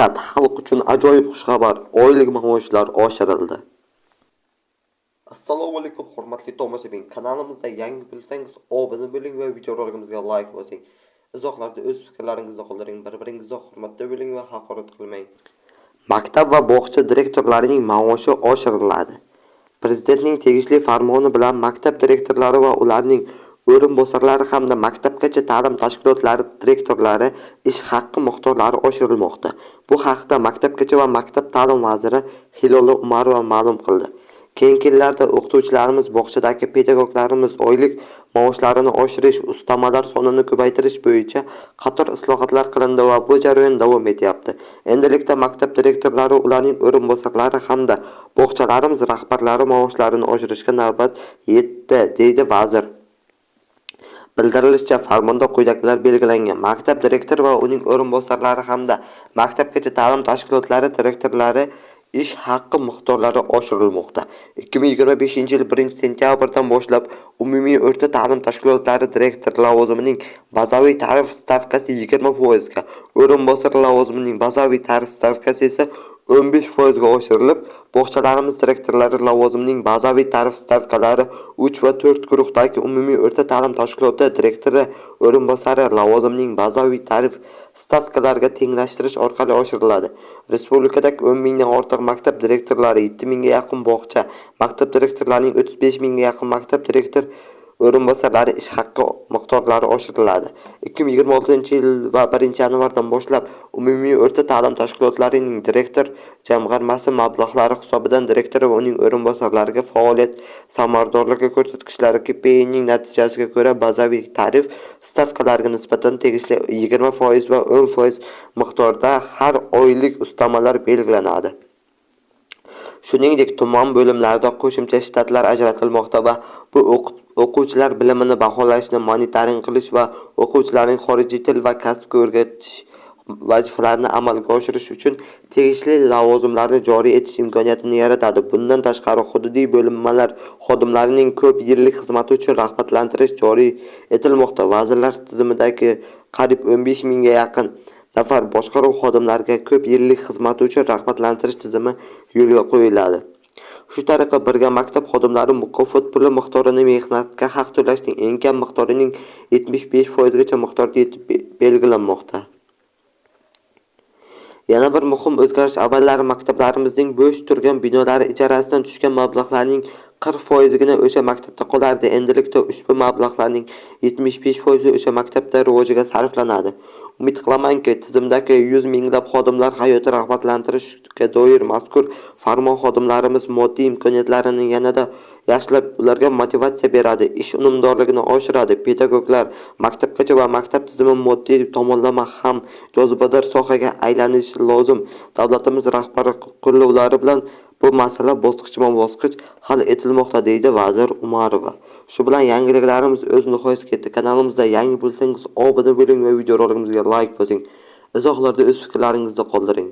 Faqat xalq uchun ajoyib xushxabar: oylik maoshlar oshirildi. Assalomu alaykum hurmatli tomoshabin. Kanalimizda yangi bo'lsangiz obuna bo'ling va videolarimizga like bosing. Izohlarda o'z fikrlaringizni qoldiring. Bir-biringizga hurmatda bo'ling va haqorat qilmang. Maktab va bog'cha direktorlarining maoshi oshiriladi. Prezidentning tegishli farmoni bilan maktab direktorlari va ularning o'rinbosarlari hamda maktabgacha ta'lim tashkilotlari direktorlari ish haqi miqdorlari oshirilmoqda. Bu haqda Maktabgacha va maktab ta'lim vaziri Hilola Umarova ma'lum qildi. Keyingi yillarda o'qituvchilarimiz, bog'chadagi pedagoglarimiz oylik maoshlarini oshirish, ustamalar sonini ko'paytirish bo'yicha qator islohotlar qilindi va bu jarayon davom etyapti. Endilikda maktab direktorlari, ularning o'rinbosarlari hamda bog'chalarimiz rahbarlari maoshlarini oshirishga navbat yetdi, deydi vazir. Bildirilishicha, farmonda quyidagilar belgilangan: maktab direktori va uning o'rinbosarlari hamda maktabgacha ta'lim tashkilotlari direktorlari ish haqi miqdorlari oshirilmoqda. 2025-yil 1-sentyabrdan boshlab umumiy o'rta ta'lim tashkilotlari direktori lavozimining bazaviy tarif stavkasi 20% ga, o'rinbosar lavozimining bazaviy tarif stavkasi esa 15% ga oshirilib, bog'chalarimiz direktorlari lavozimining bazaviy tarif stavkalari 3 va 4 guruhdagi umumiy o'rta ta'lim tashkiloti direktori o'rinbosari lavozimining bazaviy tarif stavkalariga tenglashtirish orqali oshiriladi. Respublikadagi 10 mingdan ortiq maktab direktorlari, 7 mingga yaqin bog'cha maktab direktorlarining 35 mingga yaqin maktab direktor o'rinbosarlari ish haqi miqdorlari oshiriladi. 2026-yil va 1-yanvardan boshlab umumiy o'rta ta'lim tashkilotlarining direktor jamg'armasi mablag'lari hisobidan direktor va uning o'rinbosarlariga faoliyat samaradorligi ko'rsatkichlari KPIning natijasiga ko'ra bazaviy tarif stavkalariga nisbatan tegishli 20% va 10% miqdorda har oylik ustamalar belgilanadi. Shuningdek, tuman bo'limlarida qo'shimcha shtatlar ajratilmoqda va bu o'quvchilar bilimini baholashni monitoring qilish va o'quvchilarning xorijiy til va kasbga o'rgatish vazifalarini amalga oshirish uchun tegishli lavozimlarni joriy etish imkoniyatini yaratadi. Bundan tashqari, hududiy bo'linmalar xodimlarining ko'p yillik xizmati uchun rag'batlantirish joriy etilmoqda. Vazirlar tizimidagi qariyb 15 mingga yaqin nafar boshqaruv xodimlariga ko'p yillik xizmati uchun rag'batlantirish tizimi yo'lga qo'yiladi. Shu tariqa birga maktab xodimlari mukofot puli miqdorini mehnatga haq to'lashning eng kam miqdorining 75% gacha miqdorda etib belgilanmoqda. Yana bir muhim o'zgarish: avvallari maktablarimizning bo'sh turgan binolari ijarasidan tushgan mablag'larning 40% gina o'sha maktabda qolardi. Endilikda ushbu mablag'larning 75% o'sha maktabda rivojiga sarflanadi. Umid qilamanki, tizimdagi 100 minglab xodimlar hayoti rag'batlantirishga doir mazkur farmon xodimlarimiz moddiy imkoniyatlarini yanada yaxshilab, ularga motivatsiya beradi, ish unumdorligini oshiradi. Pedagoglar, maktabgacha va maktab tizimi moddiy tomonlama ham jozibador sohaga aylanishi lozim. Davlatimiz rahbari qo'llovlari bilan bu masala bosqichma-bosqich hal etilmoqda, deydi vazir Umarova. Shu bilan yangiliklarimiz o'z nihoyasiga yetdi. Kanalimizda yangi bo'lsangiz obuna bo'ling va videolarimizga like bosing. Izohlarda o'z fikrlaringizni qoldiring.